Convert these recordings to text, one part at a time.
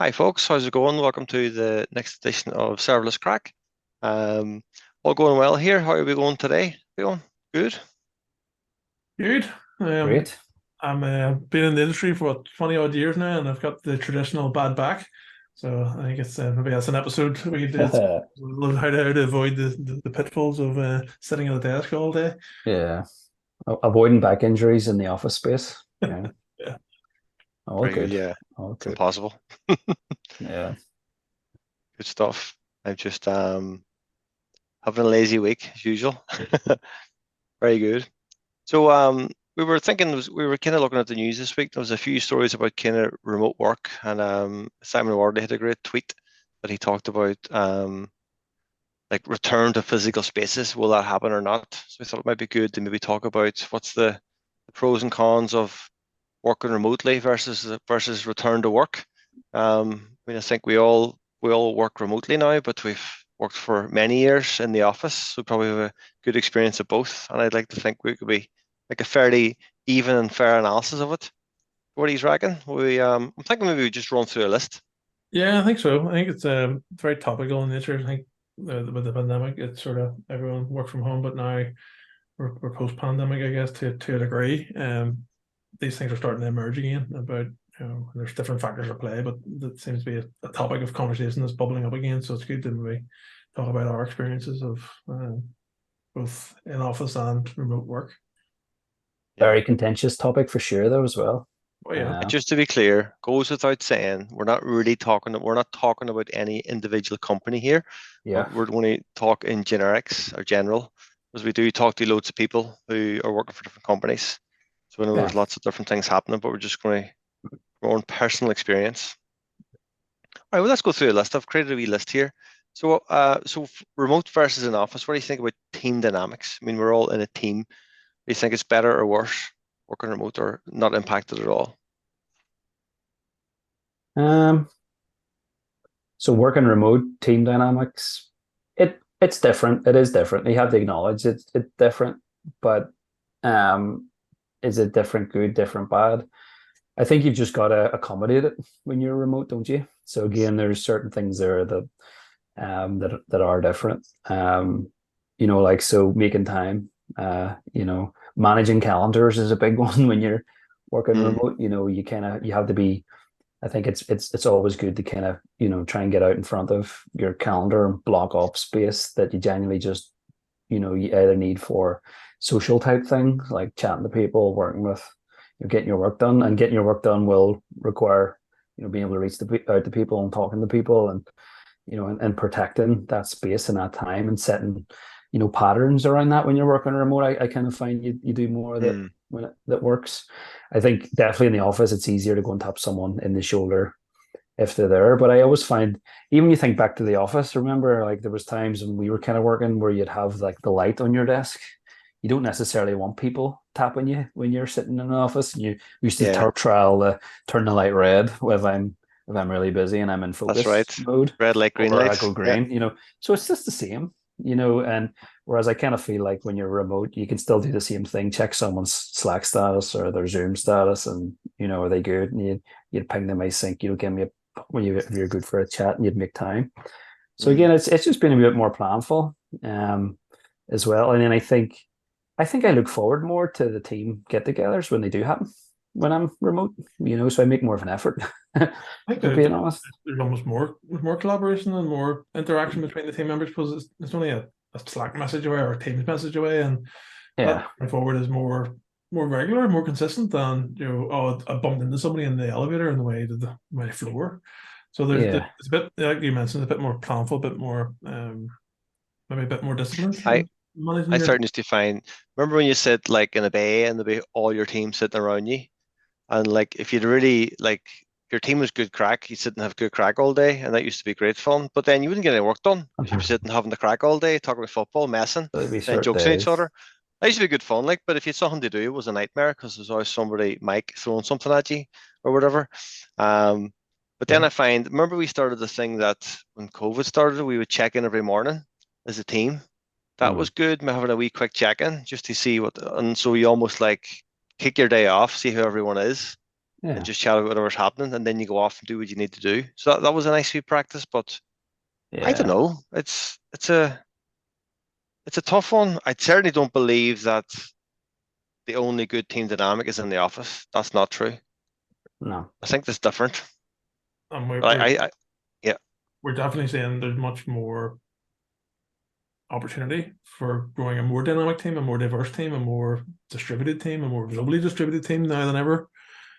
Hi folks, how's it going? Welcome to the next edition of Serverless Craic. Um, all going well here. How are we going today? We going good? Good. Um, Great. I'm been in the industry for what, 20 odd years now, and I've got the traditional bad back. So I think it's maybe that's an episode we did how to avoid the pitfalls of sitting at a desk all day. Yeah. Avoiding back injuries in the office space. Yeah. Yeah. All Very good, good. yeah. All It's good. impossible. Yeah. Good stuff. I'm just having a lazy week as usual. Very good. So we were thinking we were kind of looking at the news this week. There was a few stories about kind of remote work, and Simon Wardley had a great tweet that he talked about like return to physical spaces. Will that happen or not? So I thought it might be good to maybe talk about what's the pros and cons of working remotely versus return to work. I mean, I think we all work remotely now, but we've worked for many years in the office, so probably have a good experience of both. And I'd like to think we could be like a fairly even and fair analysis of it. What do you reckon? I'm thinking maybe we just run through a list. Yeah, I think so. I think it's very topical in nature. I think with the pandemic, it's sort of everyone work from home, but now we're post-pandemic, I guess, to a degree. These things are starting to emerge again about, there's different factors at play, but that seems to be a topic of conversation that's bubbling up again. So it's good to maybe talk about our experiences of both in office and remote work. Yeah. Very contentious topic for sure, though, as well. Oh yeah, Uh, Just to be clear, goes without saying, we're not talking about any individual company here. yeah. We're going to talk in generics or general, because we do talk to loads of people who are working for different companies. So I know Yeah. there's lots of different things happening, but we're just going to our own personal experience. All right, well, let's go through a list. I've created a wee list here. So remote versus in office, what do you think about team dynamics? I mean, we're all in a team. Do you think it's better or worse working remote or not impacted at all? Um, so working remote team dynamics, it's different. It is different. You have to acknowledge it's different, but um, is it different good, different bad? I think you've just got to accommodate it when you're remote, don't you? So again, there's certain things there that are different. Like so making time, managing calendars is a big one when you're working Mm, remote. You have to be. I think it's always good to kind of try and get out in front of your calendar and block off space that you genuinely just you either need for social type things like chatting to people, working with, getting your work done, and getting your work done will require being able to reach out to people and talking to people and and protecting that space and that time and setting patterns around that when you're working remote. I kind of find you do more that mm. that works. I think definitely in the office it's easier to go and tap someone in the shoulder if they're there. But I always find, even when you think back to the office, remember like there was times when we were kind of working where you'd have like the light on your desk. You don't necessarily want people tapping you when you're sitting in an office. And you used to Yeah, trial to turn the light red if I'm really busy and I'm in that's focus right. mode, Red light, green or I light. go Yeah. green. So it's just the same. And whereas I kind of feel like when you're remote, you can still do the same thing, check someone's Slack status or their Zoom status, and are they good? And you'd ping them async. Give me a when if you're good for a chat and you'd make time. So Mm. again, it's just been a bit more planful, as well. And then I think I look forward more to the team get-togethers when they do happen when I'm remote. So I make more of an effort. I think For being honest. there's almost more collaboration and more interaction between the team members because it's only a Slack message away or a Teams message away, and that Yeah, going forward is more regular, more consistent than oh, I bumped into somebody in the elevator on the way to my floor. So yeah, it's a bit like you mentioned, a bit more planful, a bit more maybe a bit more disciplined I in managing I your. started to find. Remember when you sit like in a bay and there'd be all your team sitting around you, and like if you'd really like your team was good crack, you'd sit and have good crack all day, and that used to be great fun. But then you wouldn't get any work done if you'd be sitting having the crack all day, talking about football, messing, there'll be saying short jokes at each days. other. That used to be good fun, like, but if you had something to do, it was a nightmare because there's always somebody, Mike, throwing something at you or whatever. Um, but then Yeah. I find, remember we started the thing that when COVID started, we would check in every morning as a team. That Mm. was good, me having a wee quick check in just to see what, and so you almost like kick your day off, see how everyone is, Yeah. just chat about whatever's happening, and then you go off and do what you need to do. So that was a nice wee practice, but I don't Yeah. know. It's a tough one. I certainly don't believe that the only good team dynamic is in the office. That's not true. No. I think that's different. And But yeah, we're definitely saying there's much more opportunity for growing a more dynamic team, a more diverse team, a more distributed team, a more globally distributed team now than ever.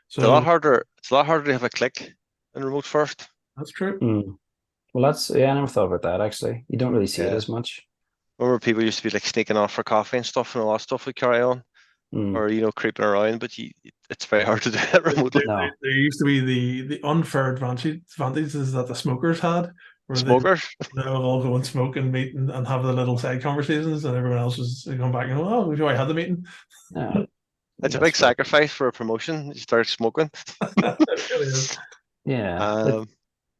it's a lot So harder. It's a lot harder to have a click in remote first. that's true. Mm. Well, I never thought about that actually. You don't really see it Yeah. as much. Remember people used to be like sneaking off for coffee and stuff and all that stuff we carry on, Mm. or creeping around, but it's very hard to do it There, remotely. No. there used to be the unfair advantages that the smokers had, where they Smokers. all go and smoke and meet and have the little side conversations, and everyone else was going back and going, "Oh, we had the meeting." Yeah. It's a That's big fair. sacrifice for a promotion. You start smoking. It really is. Yeah. Um,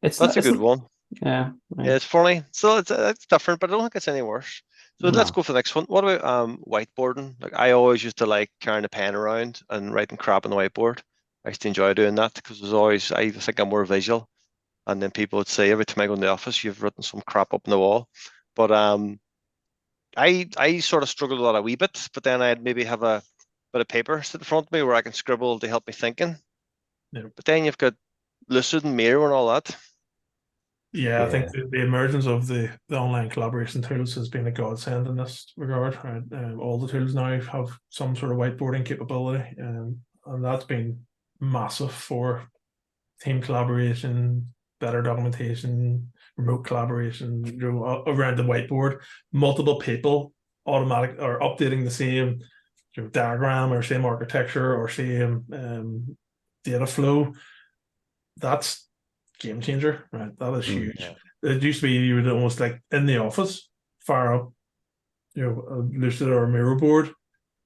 It's that's not. a It's good not. one. Yeah. Yeah, Right. it's funny. So it's different, but I don't think it's any worse. So let's No. go for the next one. What about whiteboarding? Like I always used to like carrying a pen around and writing crap on the whiteboard. I used to enjoy doing that because there's always I think I'm more visual. And then people would say every time I go in the office, you've written some crap up on the wall. But I sort of struggled with that a wee bit, but then I'd maybe have a bit of paper sit in front of me where I can scribble to help me thinking. Yeah. But then you've got Lucid and Miro and all that. Yeah, I think Yeah. the emergence of the online collaboration tools has been a godsend in this regard. Right? All the tools now have some sort of whiteboarding capability, and that's been massive for team collaboration, better documentation, remote collaboration, around the whiteboard. Multiple people automatic or updating the same diagram or same architecture or same data flow. That's game changer, right? That is Mm. huge. Yeah. It used to be you would almost like in the office fire up, a Lucid or a Miro board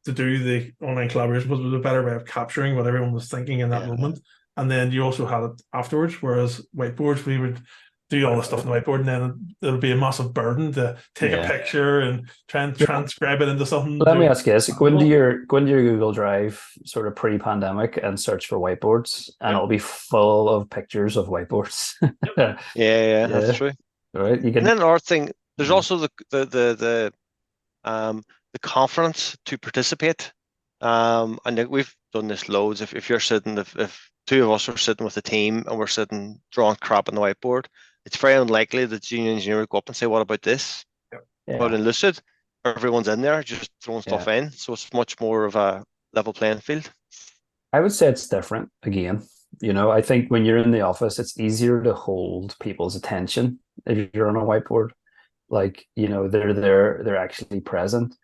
to do the online collaboration, but it was a better way of capturing what everyone was thinking in that Yeah. moment. And then you also had it afterwards, whereas whiteboards, we would do all the stuff on the whiteboard, and then it'll be a massive burden to take a Yeah. picture and try and transcribe it into something. Let me ask you this: go into your Google Drive sort of pre-pandemic and search for whiteboards, and Yep. it'll be full of pictures of whiteboards. Yeah, that's Yeah. true. All right. You And can. then another thing, there's Yeah. also the confidence to participate. And we've done this loads. If you're sitting, if two of us are sitting with a team and we're sitting drawing crap on the whiteboard, it's very unlikely that the junior engineer would go up and say, "What about this?" But Yeah. in Lucid, everyone's in there just throwing Yeah. stuff in, so it's much more of a level playing field. I would say it's different again. I think when you're in the office, it's easier to hold people's attention if you're on a whiteboard. Like, they're there, they're actually present.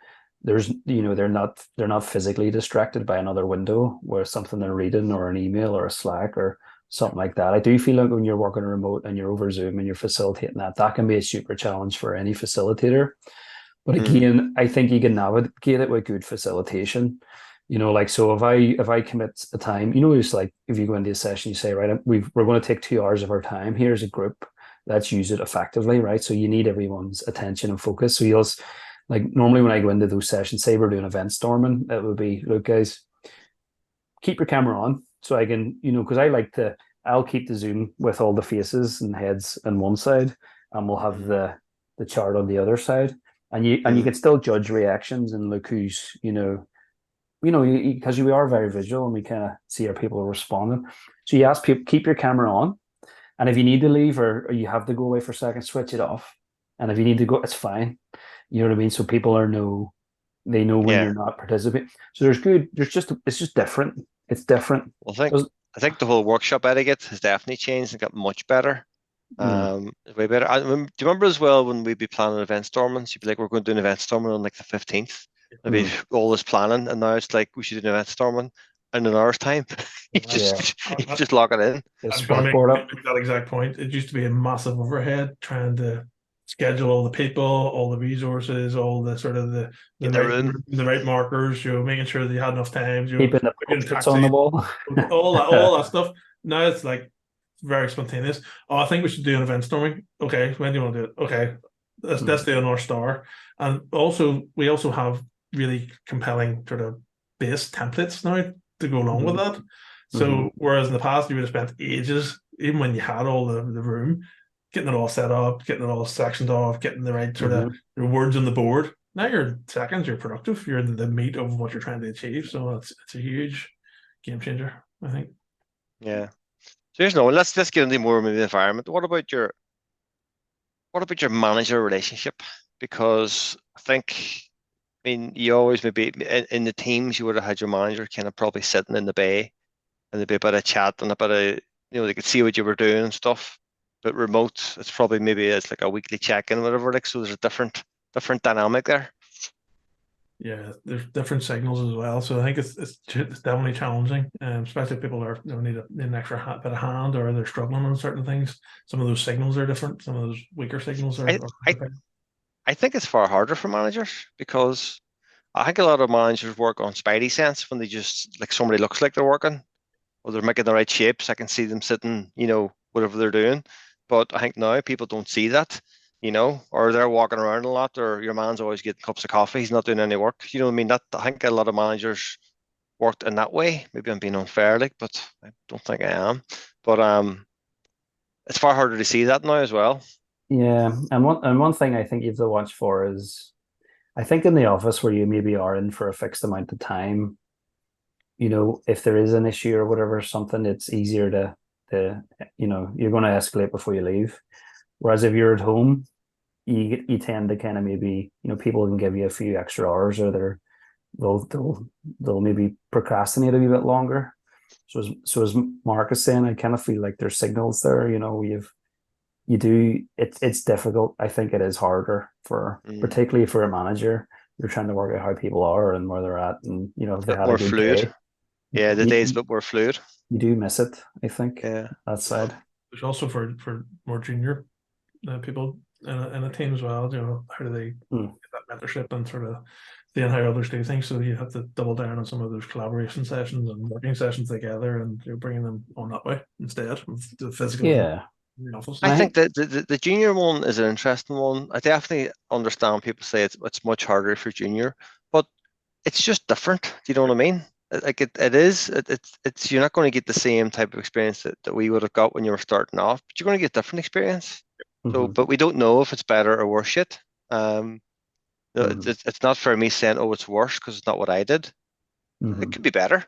They're not physically distracted by another window where something they're reading or an email or a Slack or something like that. I do feel like when you're working remote and you're over Zoom and you're facilitating that can be a super challenge for any facilitator. But Mm. again, I think you can navigate it with good facilitation. Like, so if I commit a time, it's like if you go into a session, you say, right, we're going to take 2 hours of our time here as a group. Let's use it effectively, right? So you need everyone's attention and focus. So you'll like normally when I go into those sessions, say we're doing event storming, it would be, look, guys, keep your camera on so I can, because I'll keep the Zoom with all the faces and heads on one side, and we'll have the chart on the other side, and you can still judge reactions and look who's because we are very visual and we kind of see how people are responding. So you ask people, keep your camera on, and if you need to leave or you have to go away for a second, switch it off. And if you need to go, it's fine. You know what I mean? So people they know when Yeah. you're not participating. So it's just different. It's different. Well, I think the whole workshop etiquette has definitely changed and got much better. Mm. Way better. Do you remember as well when we'd be planning event storming? You'd be like, "We're going to do an event storming on like the 15th." There'd be all this planning, and now it's like we should do an event storming in an hour's time. you Yeah. just lock it in. Get a I'm going to sparkboard up. make that exact point. It used to be a massive overhead trying to schedule all the people, all the resources, all the sort of Get the room. the right markers, making sure that you had enough time, Keeping the booking post-its on the taxi, wall. all that stuff. Now it's like very spontaneous. Oh, I think we should do an event storming. Okay, when do you want to do it? Okay, let's do a North Star. And also we also have really compelling sort of base templates now to go along with that. So whereas in the past you would have spent ages, even when you had all the room, getting it all set up, getting it all sectioned off, getting the right sort of words on the board. Now you're in seconds, you're productive, you're in the meat of what you're trying to achieve. So it's a huge game changer, I think. Yeah. So here's no. Let's get into more of the environment. What about your manager relationship? Because I think, I mean, you always maybe in the teams you would have had your manager kind of probably sitting in the bay, and there'd be a bit of chat and a bit of, they could see what you were doing and stuff. But remote, it's probably maybe it's like a weekly check-in or whatever. Like, so there's a different dynamic there. Yeah, there's different signals as well. So I think it's definitely challenging, especially if people are need an extra bit of hand or they're struggling on certain things. Some of those signals are different. Some of those weaker signals I I I think it's far harder for managers because I think a lot of managers work on spidey sense when they just like somebody looks like they're working or they're making the right shapes. I can see them sitting, whatever they're doing. But I think now people don't see that, or they're walking around a lot, or your man's always getting cups of coffee. He's not doing any work. You know what I mean? That I think a lot of managers worked in that way. Maybe I'm being unfair, like, but I don't think I am. But it's far harder to see that now as well. Yeah, and one thing I think you have to watch for is, I think in the office where you maybe are in for a fixed amount of time, if there is an issue or whatever, something, it's easier to you're going to escalate before you leave. Whereas if you're at home, you tend to kind of maybe, people can give you a few extra hours, or they'll maybe procrastinate a wee bit longer. So as Mark is saying, I kind of feel like there's signals there. It's difficult. I think it is harder particularly for a manager. You're trying to work out how people are and where they're at, and if they Bit had a more good fluid. day. Yeah, the day's a you, bit more fluid. you do miss it, I think, Yeah. that side. There's also for more junior people in a team as well. How do they get that mentorship and sort of seeing how others do things? So you have to double down on some of those collaboration sessions and working sessions together, and you're bringing them on that way instead of the physical Yeah. in the office. I think that the junior one is an interesting one. I definitely understand people say it's much harder for junior, but it's just different. Do you know what I mean? Like it is. It's you're not going to get the same type of experience that we would have got when you were starting off, but you're going to get different experience. So, but we don't know if it's better or worse yet. It's not for me saying, oh, it's worse because it's not what I did. It could be better.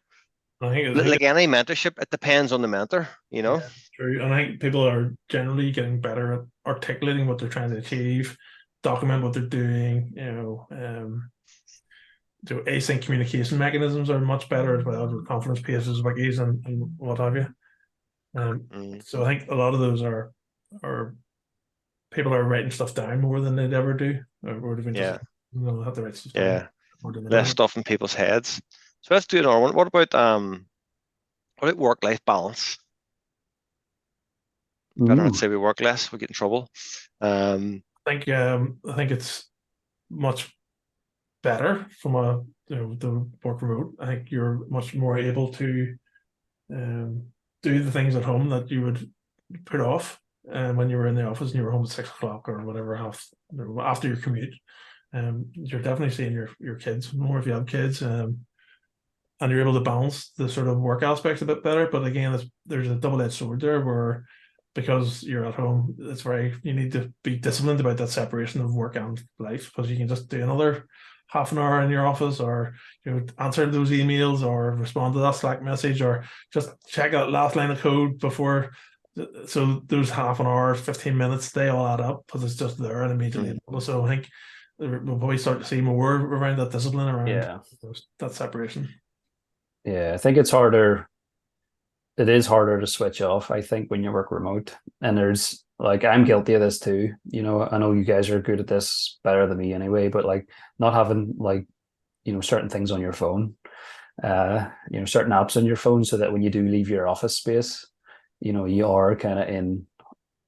I think Like any mentorship, it depends on the mentor, yeah, true. And I think people are generally getting better at articulating what they're trying to achieve, document what they're doing. So async communication mechanisms are much better as well, with confidence paces, wikis, and what have you. So I think a lot of those are people are writing stuff down more than they'd ever do, or even Yeah. just have to write stuff Yeah. down. Less stuff in people's heads. So let's do another one. What about work-life balance? Better not say we work less, we get in trouble. I think it's much better from the work remote. I think you're much more able to do the things at home that you would put off when you were in the office and you were home at 6 o'clock or whatever, after your commute. You're definitely seeing your kids more if you have kids, and you're able to balance the sort of work aspects a bit better. But again, there's a double-edged sword there, where because you're at home, you need to be disciplined about that separation of work and life, because you can just do another half an hour in your office, or answer those emails, or respond to that Slack message, or just check that last line of code before. So those half an hour, 15 minutes, they all add up because it's just there and immediately. So I think we'll probably start to see more around that discipline, around that separation. Yeah, I think it's harder. It is harder to switch off, I think, when you work remote. And there's like, I'm guilty of this too. I know you guys are good at this better than me anyway, but like not having like, certain things on your phone, certain apps on your phone, so that when you do leave your office space, you are kind of in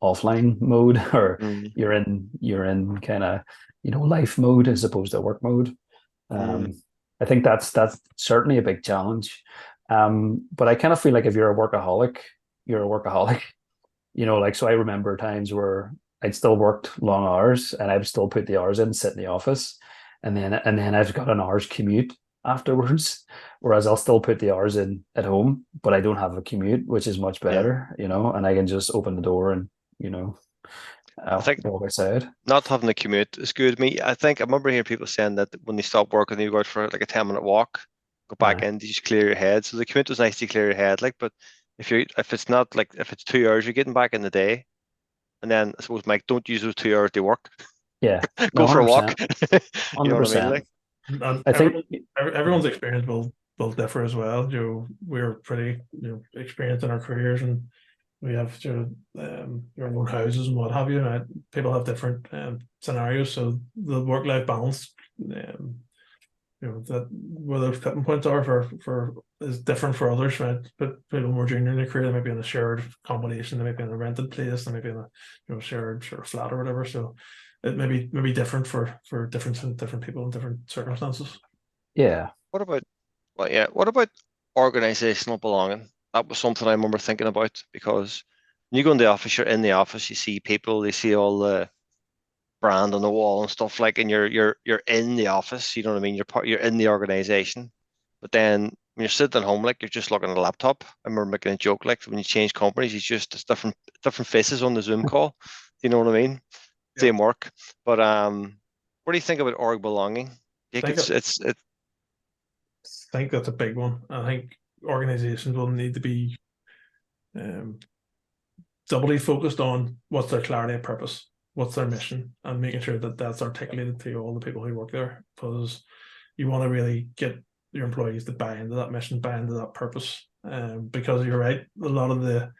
offline mode, or you're in kind of, life mode as opposed to work mode. I think that's certainly a big challenge. But I kind of feel like if you're a workaholic, you're a workaholic. So I remember times where I'd still worked long hours and I would still put the hours in, sit in the office, and then I've got an hour's commute, afterwards. Whereas I'll still put the hours in at home, but I don't have a commute, which is much Yeah. better, and I can just open the door and, I think walk outside. not having the commute is good. I think I remember hearing people saying that when they stop working, they go out for like a 10-minute walk, go back Aye. in, to just clear your head. So the commute was nice to clear your head, like, but if it's not like if it's 2 hours, you're getting back in the day, and then I suppose Mike, don't use those 2 hours to work. Yeah. No, Go for a walk. 100%. You know what I mean? 100%. Like, And I think, everyone's experience will differ as well. We're pretty experienced in our careers, and we have our own houses and what have you. And people have different scenarios, so the work-life balance, that where those tipping points are for is different for others, right? But people more junior in their career, they might be in a shared accommodation, they might be in a rented place, they might be in a shared sort of flat or whatever. So it may be different for different people in different circumstances. yeah. what about what about organizational belonging? That was something I remember thinking about because when you go in the office, you're in the office, you see people, you see all the brand on the wall and stuff like, and you're in the office. You know what I mean? You're in the organization. But then when you're sitting at home, like you're just looking at a laptop. I remember making a joke like when you change companies, it's different faces on the Zoom call. You know what I mean? Yeah. Same work. But what do you think about org belonging? You I think think it's think that's a big one. I think organizations will need to be um, doubly focused on what's their clarity of purpose, what's their mission, and making sure that that's articulated to all the people who work there. Because you want to really get your employees to buy into that mission, buy into that purpose. Because you're right, a lot of the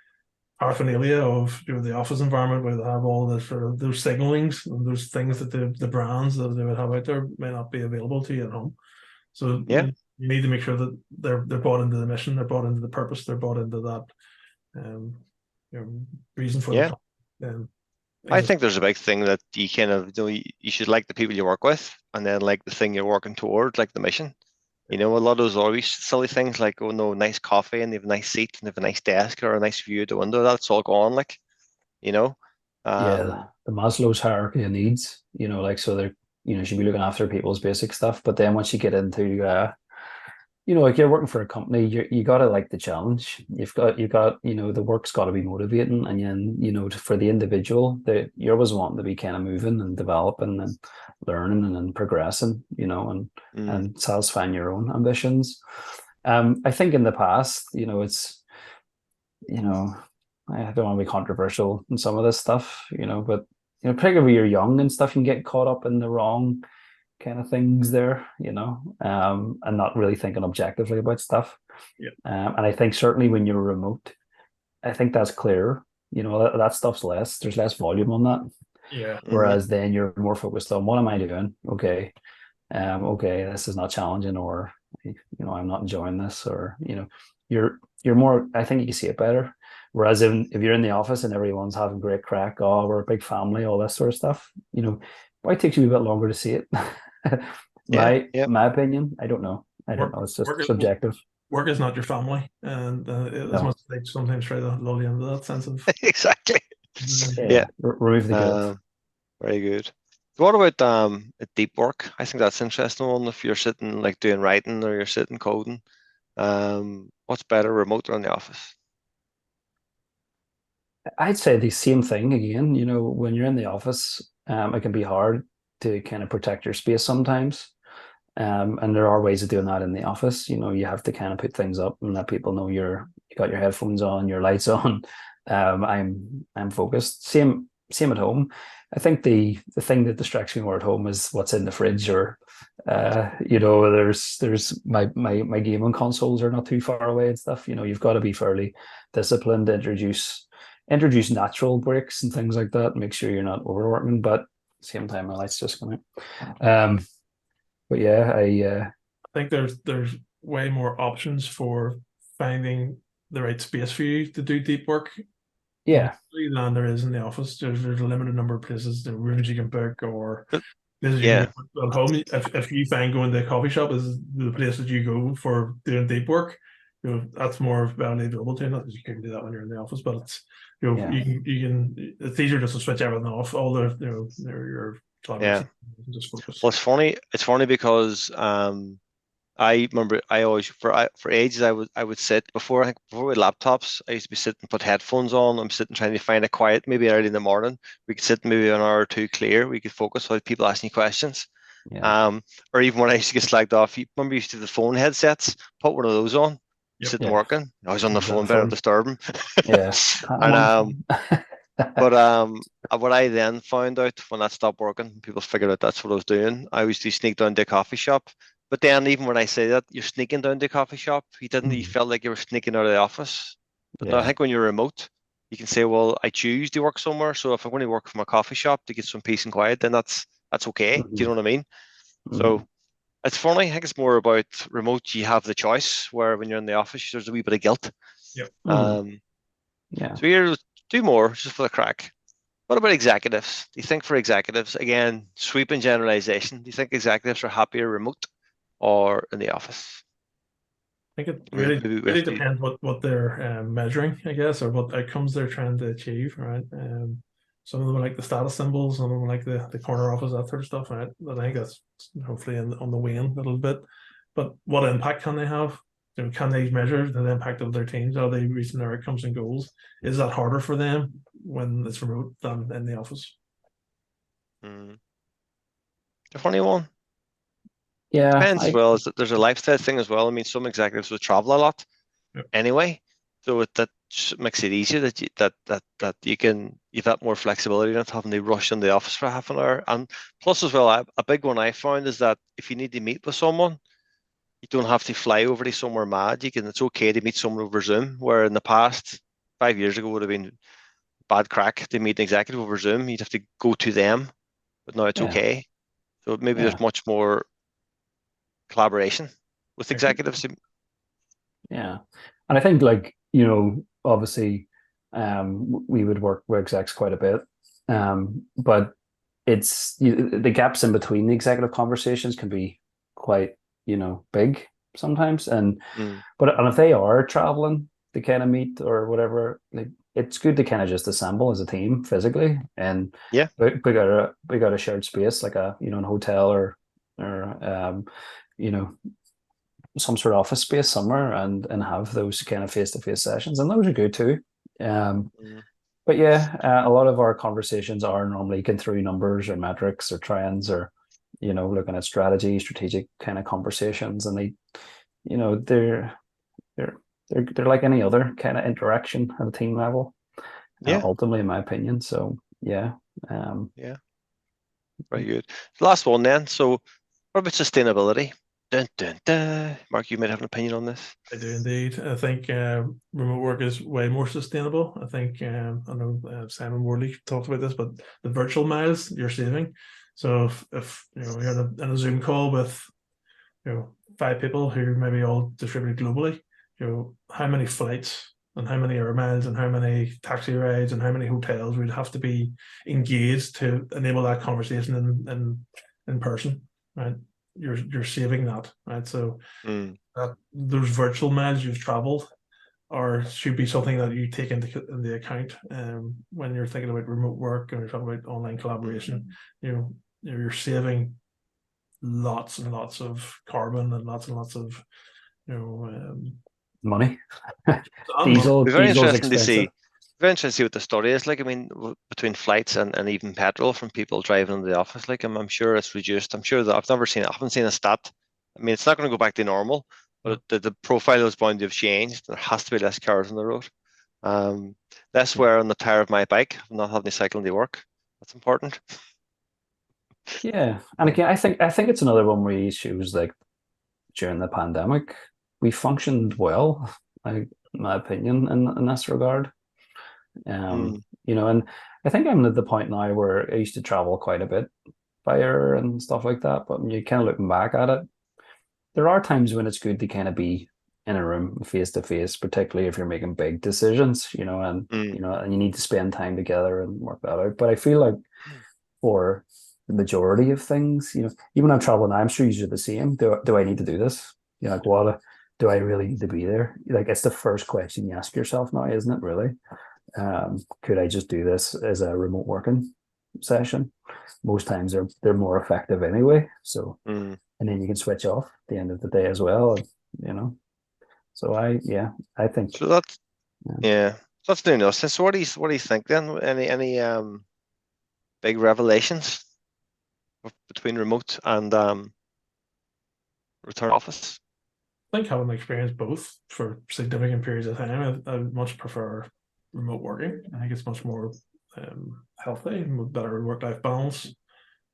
paraphernalia of the office environment where they have all the sort of those signalings and those things that the brands that they would have out there may not be available to you at home. So yeah, you need to make sure that they're bought into the mission, they're bought into the purpose, they're bought into that um, reason for yeah. the I think there's a big thing that you kind of you should like the people you work with, and then like the thing you're working toward, like the mission. You know, a lot of those always silly things like, oh no, nice coffee and they have a nice seat and they have a nice desk or a nice view of the window. That's all gone, like, you know. Yeah, Um, the Maslow's hierarchy of needs, like so they're, should be looking after people's basic stuff. But then once you get into like you're working for a company, you gotta like the challenge. You got the work's got to be motivating, and then for the individual, you're always wanting to be kind of moving and developing and learning and then progressing, and mm, and satisfying your own ambitions. I think in the past, it's I don't want to be controversial in some of this stuff, but particularly when you're young and stuff, you can get caught up in the wrong kind of things there, and not really thinking objectively about stuff. yeah. And I think certainly when you're remote, I think that's clearer. That stuff's less. There's less volume on that. Yeah. hmm Whereas then you're more focused on what am I doing? Okay, okay, this is not challenging, or I'm not enjoying this, or you're more. I think you can see it better. Whereas if you're in the office and everyone's having great crack, oh, we're a big family, all this sort of stuff, why takes you a bit longer to see it? Yeah, my yeah, my opinion, I don't know. I don't Work know. It's just work subjective. work is not your family, and as No, much as they sometimes try to lull you into that sense of exactly. Yeah, yeah, remove the guilt. very good. So what about a deep work? I think that's interesting one. If you're sitting like doing writing or you're sitting coding, what's better, remote or in the office? I'd say the same thing again. When you're in the office, it can be hard to kind of protect your space sometimes. And there are ways of doing that in the office. You have to kind of put things up and let people know you got your headphones on, your lights on. I'm focused. Same at home. I think the thing that distracts me more at home is what's in the fridge, or there's my gaming consoles are not too far away and stuff. You've got to be fairly disciplined to introduce natural breaks and things like that. Make sure you're not overworking, but at the same time, my lights just come out. But yeah, I think there's way more options for finding the right space for you to do deep work yeah, than there is in the office. There's a limited number of places, the rooms you can book, or But places you can yeah, go at home. If you find going to a coffee shop is the place that you go for doing deep work, that's more readily available to you. Not that you can do that when you're in the office, but it's yeah, you can it's easier just to switch everything off, all the your yeah. collaboration, and just focus. Well, it's funny. It's funny because I remember I always for ages I would sit before before with laptops. I used to be sitting, put headphones on. I'm sitting trying to find a quiet, maybe early in the morning. We could sit maybe an hour or two clear. We could focus without people asking questions. Yeah. Or even when I used to get slagged off, you remember you used to have the phone headsets, put one of those on, Yep. sitting Yeah. working. I was on the Use that phone, better phone. disturb him. Yeah. I'm And on phone. but what I then found out when that stopped working, people figured out that's what I was doing. I used to sneak down to a coffee shop. But then even when I say that you're sneaking down to a coffee shop, you Mm. felt like you were sneaking out of the office. But no, I Yeah. think when you're remote, you can say, well, I choose to work somewhere. So if I'm going to work from a coffee shop to get some peace and quiet, then that's okay. Do you Mhm. know what I mean? So Mhm. it's funny. I think it's more about remote. You have the choice, where when you're in the office, there's a wee bit of guilt. Yep. Mhm. Um, Yeah. so here, do more just for the crack. What about executives? Do you think for executives, again, sweeping generalization, do you think executives are happier remote or in the office? I think it I mean, really maybe we really have to. depends what they're measuring, I guess, or what outcomes they're trying to achieve, right? Some of them like the status symbols, some of them like the corner office, that sort of stuff, right? But I think that's hopefully on the wane a little bit. But what impact can they have? Can they measure the impact of their teams? Are they reaching their outcomes and goals? Is that harder for them when it's remote than in the office? Mm, a funny one. It Yeah. depends as well as that there's a lifestyle thing as well. I mean, some executives will travel a lot Yep. anyway, so that makes it easier that you can you've got more flexibility, not having to rush in the office for half an hour. And plus as well, a big one I found is that if you need to meet with someone, you don't have to fly over to somewhere mad. It's okay to meet someone over Zoom, where in the past, 5 years ago would have been bad crack to meet an executive over Zoom. You'd have to go to them, but now it's Yeah. okay. So maybe Yeah. there's much more collaboration with Yeah. executives. Yeah. And I think, like, you know, obviously, we would work with execs quite a bit. But the gaps in between the executive conversations can be quite, big sometimes. Mm, And if they are traveling to kind of meet or whatever, like, it's good to kind of just assemble as a team physically, and yeah, we got a shared space, like an hotel, or you know some sort of office space somewhere, and have those kind of face-to-face sessions, and those are good too. um mm, but yeah, a lot of our conversations are normally going through numbers or metrics or trends, or looking at strategic kind of conversations, and you know they're they're they're like any other kind of interaction at a team level, yeah, ultimately, in my opinion. So yeah. um yeah. Very good. Last one then. So, what about sustainability? Dun, dun, dun. Mark, you might have an opinion on this. I do indeed. I think remote work is way more sustainable. I think I know Simon Worley talked about this, but the virtual miles you're saving. So if you're in a Zoom call with 5 people who maybe all distributed globally, how many flights and how many air miles and how many taxi rides and how many hotels would have to be engaged to enable that conversation in person, right? You're saving that, right? So Mm, that those virtual miles you've traveled or should be something that you take into the account when you're thinking about remote work and you're talking about online mm. collaboration. You're saving lots and lots of carbon and lots of you know Money. and money. diesel It'd be very diesel's interesting to expensive. see. Very interesting to see what the story is like. I mean, between flights and even petrol from people driving into the office, like I'm sure it's reduced. I'm sure that I've never seen it. I haven't seen a stat. I mean, it's not going to go back to normal, but No. the profile is bound to have changed. There has to be less cars on the road. Um, less Yeah. wear on the tire of my bike. I'm not having to cycle to work. That's important. Yeah, and Um, again, I think it's another one where shows, like, during the pandemic, we functioned well, like, in my opinion, in this regard. mm, And I think I'm at the point now where I used to travel quite a bit by air and stuff like that. But when you kind of looking back at it, there are times when it's good to kind of be in a room face to face, particularly if you're making big decisions, and mm, and you need to spend time together and work that out. But I feel like for the majority of things, even when I'm traveling, I'm sure you're the same. Do I need to do this? Like, what do I really need to be there? Like, it's the first question you ask yourself now, isn't it? Really? Could I just do this as a remote working session? Most times they're more effective anyway. So mm. and then you can switch off at the end of the day as well. You know, so I think So that's yeah. yeah, that's new enough. So what do you think then? Any big revelations between remote and return office? I think having experienced both for significant periods of time, I much prefer remote working. I think it's much more healthy and with better work-life balance.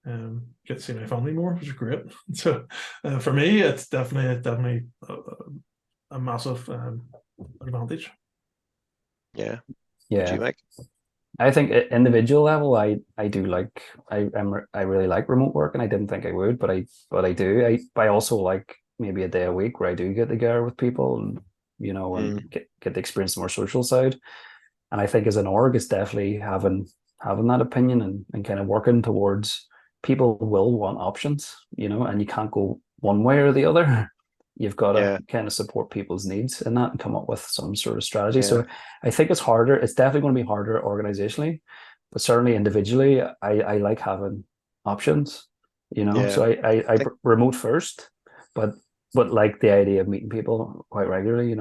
Get to see my family more, which is great. So for me, it's definitely a massive advantage. Yeah. Would Yeah. you make? I think at individual level, I do like I really like remote work, and I didn't think I would, but I do. I also like maybe a day a week where I do get together with people and and get the experience the more social side. And I think as an org, it's definitely having that opinion and kind of working towards people will want options, and you can't go one way or the other. You've got to Yeah. kind of support people's needs in that and come up with some sort of strategy. Yeah. So I think it's harder. It's definitely going to be harder organizationally, but certainly individually, I like having options. Yeah. So I Think, remote first, but like the idea of meeting people quite regularly.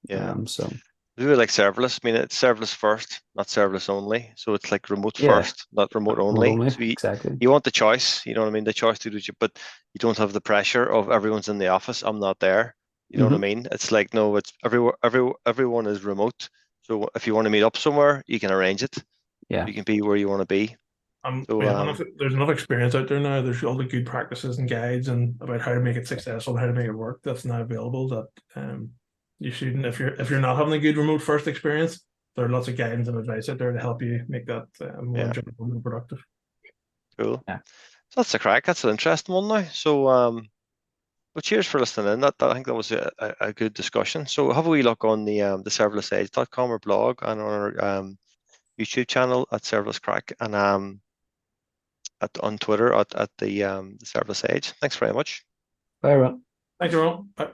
yeah. So I really like serverless. I mean, it's serverless first, not serverless only. So it's like remote yeah, first, not remote remote only. only So exactly. you want the choice, you know what I mean? The choice to do it, but you don't have the pressure of everyone's in the office. I'm not there. You know what I Hmm. mean? It's like, no, it's everyone is remote. So if you want to meet up somewhere, you can arrange it. Yeah. You can be where you want to be. We So have enough. There's enough experience out there now. There's all the good practices and guides and about how to make it successful, how to make it work. That's now available. That you shouldn't if you're not having a good remote first experience. There are lots of guidance and advice out there to help you make that more yeah, enjoyable, more productive. cool. Yeah. So that's the crack. That's an interesting one now. So but cheers for listening in. I think that was a good discussion. So have a wee look on the serverlessage.com or blog and on our YouTube channel at Serverless Craic and on Twitter at the Serverless Age. Thanks very much. Bye, everyone. Thank you all. Bye.